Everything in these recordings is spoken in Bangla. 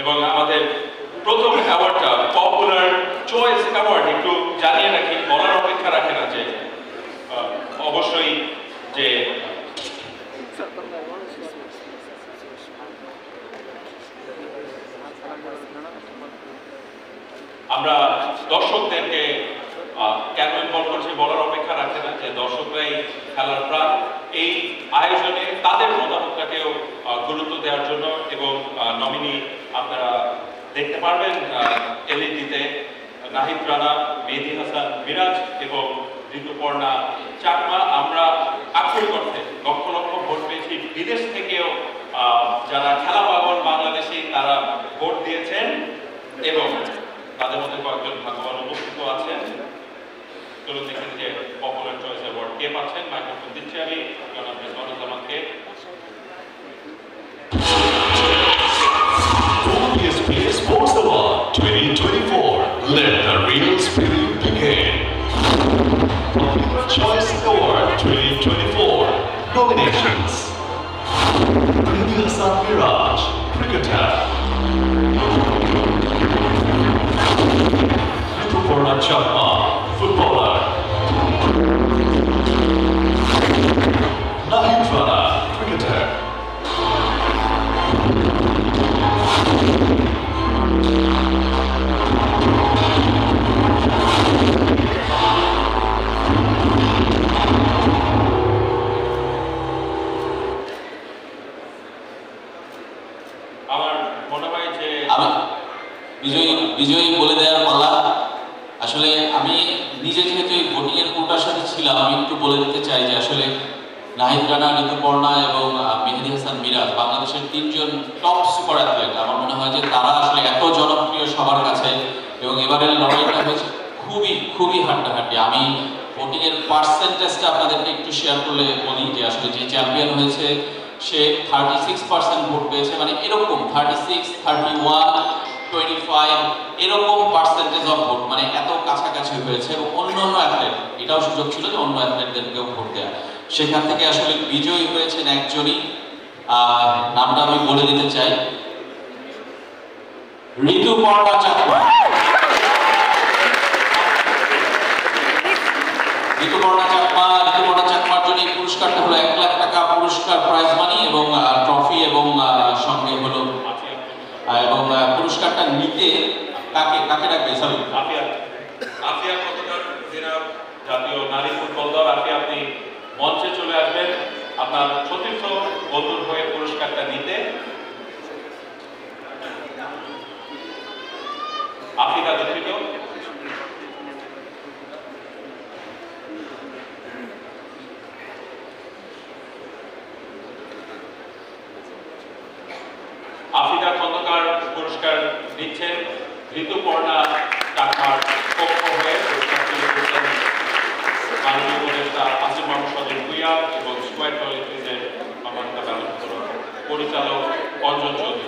এবং আমাদের প্রথম অ্যাওয়ার্ডটা পপুলার চয়েস অ্যাওয়ার্ড, একটু জানিয়ে রাখি, বলার অপেক্ষা রাখে না যে অবশ্যই যে আমরা দর্শকদেরকে কেন ইনভলভ করছি বলার অপেক্ষা রাখে না, যে দর্শকরাই খেলার প্রাণ। এই আয়োজনে তাদের মতামতটাকেও গুরুত্ব দেওয়ার জন্য এবং নমিনি আপনারা দেখতে পারবেন এলইডিতে নাহিদ রানা, মেহেদী হাসান মিরাজ এবং ঋতুপর্ণা চাকমা। আমরা আক্ষরিক অর্থে লক্ষ লক্ষ ভোট পেয়েছি, বিদেশ থেকেও যারা খেলা পাগল বাংলাদেশি তারা ভোট দিয়েছেন এবং তাদের মধ্যে কয়েকজন ভাগ্যবান উপস্থিত আছেন। চলুন দেখেন যে পপুলার চয়েস অ্যাওয়ার্ড কে পাচ্ছেন। মাইক্রোফোন দিচ্ছি আমি জনাব রেজওয়ানুজ্জামানকে। PSPS Sports Award 2024. Let the real spirit begin. Popular Choice Award 2024. Nominations: Meheedee Hasan Miraj, cricketer; Rituparna Chakma, footballer; Naheed Rana, cricketer; আমার মনে হয় যে বিজয়ী বলে দেওয়ার পালা। আসলে আমি নিজে যেহেতু এই ভোটিং এর কোটার সাথে ছিলাম, আমি একটু বলে দিতে চাই যে আসলে নাহিদ রানা, ঋতুপর্ণা এবং মেহেদী হাসান মিরাজ বাংলাদেশের তিনজন টপ সুপার অ্যাথলেট। আমার মনে হয় যে তারা আসলে এত জনপ্রিয় সবার কাছে এবং এবারের লড়াইটা হয়েছে খুবই হাড্ডাহাড্ডি। আমি ভোটিং এর পার্সেন্টেজটা আপনাদেরকে একটু শেয়ার করলে বলি যে আসলে যে চ্যাম্পিয়ন হয়েছে সে 36% ভোট পেয়েছে, মানে এরকম 36, 31, 25 এরকম পার্সেন্টেজ অফ ভোট, মানে এত কাছাকাছি হয়েছে। এবং অন্য অ্যাথলেট, এটাও সুযোগ ছিল যে অন্য অ্যাথলেটদেরকেও ভোট দেওয়া, সেখান থেকে আসলে বিজয়ী হয়েছেন একজনই, নামটা আমি বলে দিতে চাই, ঋতুপর্ণা চাকমা। ঋতুপর্ণা চাকমার জন্য এই পুরস্কারটা হলো 1 লাখ টাকা পুরস্কার প্রাইজ মানি এবং ট্রফি এবং সঙ্গে হলো এবং পুরস্কারটা নিতে কাকে ডাকবে? সরি, আফিয়া কতকার জেনাব জাতীয় নারী ফুটবল দল। আপনি মঞ্চে চলে আসবেন আপনার সতীর্থ বন্ধুর হয়ে পুরস্কারটা নিতে। আফিদা দুঃখিত। আফিদা খন্দকার পুরস্কার দিচ্ছেন। ঋতুপর্ণা চাকমার পক্ষ হয়ে পুরস্কার তুলে দিচ্ছেন মাননীয় উপদেষ্টা আসিফ মাহমুদ সজীব ভুইয়া এবং স্কোয়ার টয়লেট্রিজের সমানতা ব্যবস্থাপনা পরিচালক অঞ্জন চৌধুরী।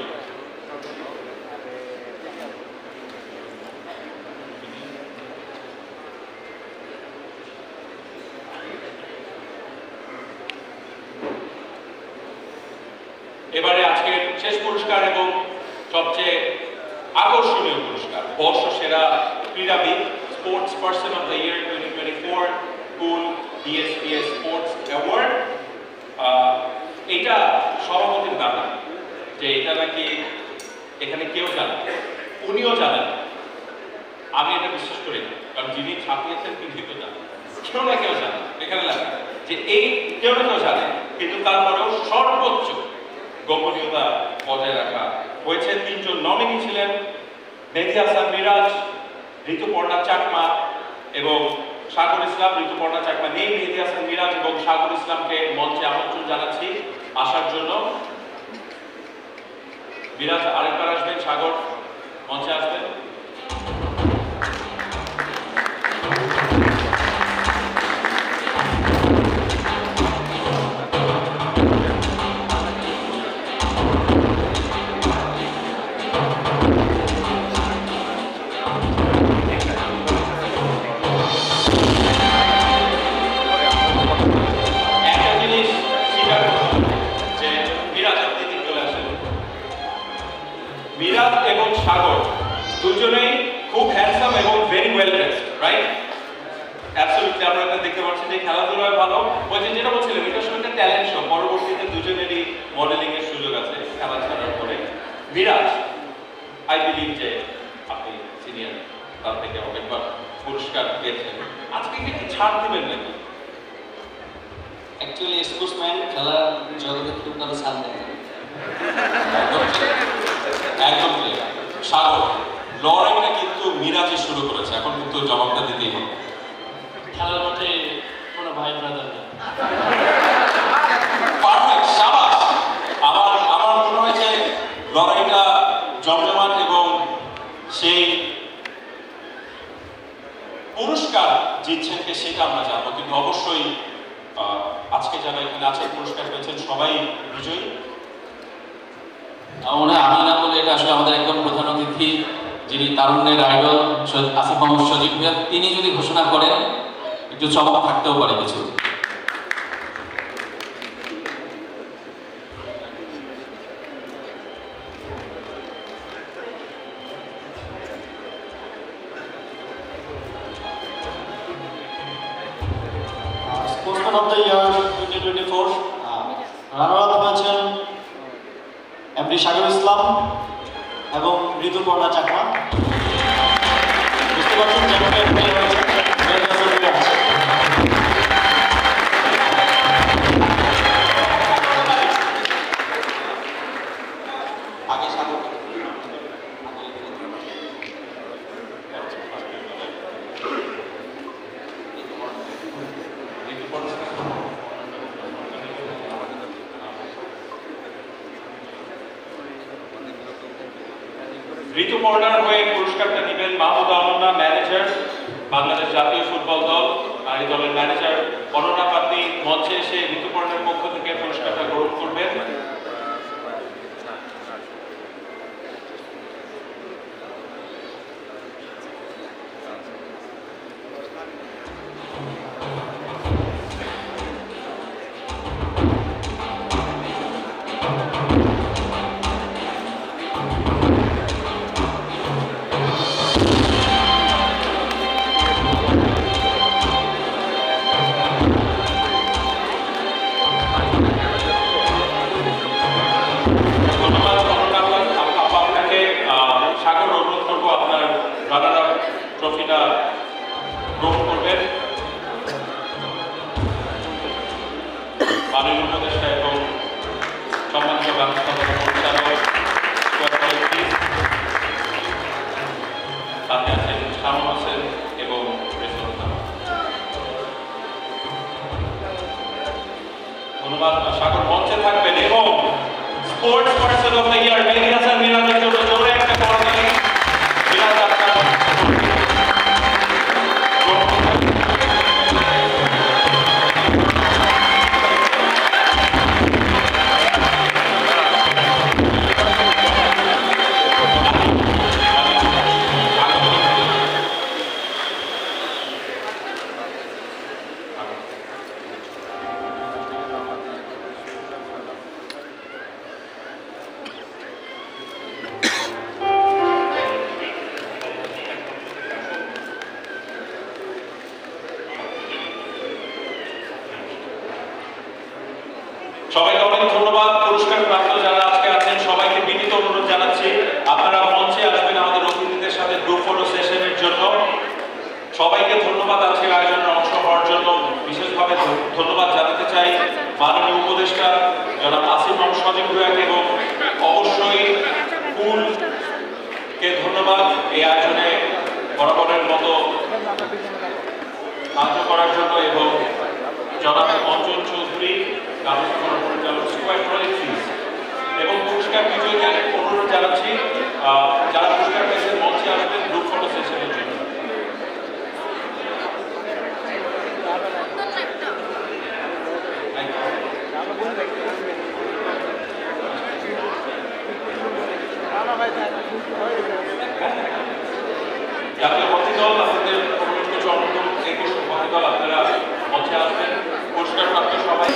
এবারে আজকের শেষ পুরস্কার এবং সবচেয়ে আকর্ষণীয় পুরস্কার, বর্ষসেরা ক্রীড়াবিদ, sports person of the year 2024 কুল ডিএসপিএস স্পোর্টস অ্যাওয়ার্ড। এটা সভাপতির দাবি যে এটা নাকি এখানে কেউ জানে, উনিও জানেন। আমি এটা বিশ্বাস করি না, কারণ যিনি ছাপিয়েছেন তিনি তো জানেন, কেউ না কেউ জানে। এখানে লেখা যে এই কেউ না কেউ জানে, কিন্তু তারপরেও সর্বোচ্চ গোপনীয়তা বজায় রাখা হয়েছে। 3 জন নমিনি ছিলেন, মেহেদী হাসান মিরাজ, ঋতুপর্ণা চাকমা এবং সাগর ইসলাম। ঋতুপর্ণা চাকমা নেই, মেহেদী হাসান মিরাজ এবং সাগর ইসলামকে মঞ্চে আমন্ত্রণ জানাচ্ছি আসার জন্য। মিরাজ আরেকবার আসবেন, সাগর মঞ্চে আসবেন। মিরাজ এবং সাগর দুজনেই খুব হ্যান্ডসাম এবং very well dressed, right? Absolutely আমরা এটা দেখতে পাচ্ছি যে খেলাধুলায় ভালো। ওই যে যেটা বলছিলাম, এটা আসলে একটা ট্যালেন্ট শো। পরবর্তীতে দুজনেরই মডেলিং এর সুযোগ আছে খেলা ছাড়ার পরে। মিরাজ, আই বিলিভ যে আপনি সিনিয়র, তার থেকে অনেকবার পুরস্কার পেয়েছেন, আজকে কি একটু ছাড় দিবেন নাকি? অ্যাকচুয়ালি স্পোর্টসম্যান খেলার জগতে খুব তারা ছাড় দেয় না। একদম ক্লিয়ার। সাগর, লড়াইটা কিন্তু মিরাজে শুরু করেছে, এখন কিন্তু জবাবটা দিতেই হবে। খেলার মাঠে কোনো ভাই ব্রাদার নেই। পারফেক্ট, শাবাশ। আমার মনে হয় যে লড়াইটা জমজমাট এবং সেই পুরস্কার জিতছেন কে সেটা আমরা জানবো, কিন্তু অবশ্যই আজকে যারা এখানে আছেন পুরস্কার পেয়েছেন সবাই বিজয়ী। আমার মনে হয় আমি না বলে এটা আসলে আমাদের একদম প্রধান অতিথি, যিনি তারুণ্যের আইডল আসিফ মোহাম্মদ সজীব ভাইয়া, তিনি যদি ঘোষণা করেন একটু চমক থাকতেও পারে কিছু। Sportsman of the year 2024 runner up হয়েছেন এমডি সাগর ইসলাম এবং ঋতুপর্ণা চাকমা। বুঝতে পারছেন চ্যাম্পিয়ন প্লেয়ার হয়েছেন মেহেদী হাসান মিরাজ। আগে সাগর ঋতুপর্ণার হয়ে পুরস্কারটা নেবেন মাহমুদ আলমনা, ম্যানেজার, বাংলাদেশ জাতীয় ফুটবল দল। আর এই দলের ম্যানেজার অনন্যা পাত্নী মঞ্চে এসে ঋতুপর্ণার পক্ষ থেকে পুরস্কারটা গ্রহণ করবেন। ট্রফিটা গ্রহণ করবেন মাননীয় উপদেষ্টা এবং সম্মানিত ব্যবস্থাপনা পরিচালক সাথে আছেন শামুল হোসেন এবং ধন্যবাদ। সাগর মঞ্চে থাকবেন এবং sports person of the year Mehedi Hasan মিরাজের জন্য জোরে একটা করতালি। মিরাজ আপনার সবাইকে অনেক ধন্যবাদ। পুরস্কার প্রাপ্ত যারা আজকে আছেন সবাইকে বিনীত অনুরোধ জানাচ্ছি আপনারা মঞ্চে আসবেন আমাদের অতিথিদের সাথে গ্রুপ ফটো সেশনের জন্য। সবাইকে ধন্যবাদ আজকের আয়োজনে অংশ হওয়ার জন্য। বিশেষভাবে ধন্যবাদ জানাতে চাই মাননীয় উপদেষ্টা জনাব আসিফ মোহাম্মদ সজীব ভুঁইয়াকে এবং অবশ্যই ফুলকে ধন্যবাদ এই আয়োজনে বরাবরের মতো সাহায্য করার জন্য, এবং জনাব অঞ্জন চৌধুরী ব্যবস্থাপনা পরিচালক এবং পুরস্কার বিজয়ীদের অনুরোধ জানাচ্ছি যারা পুরস্কার পেয়েছেন মঞ্চে আসবেন গ্রুপ ফটো সেশনের জন্য। জাতীয় হকি দল আপনাদের কিছু অন্যতম 21 হকি দল আপনারা মঞ্চে আসবেন পুরস্কার প্রাপ্ত সবাই।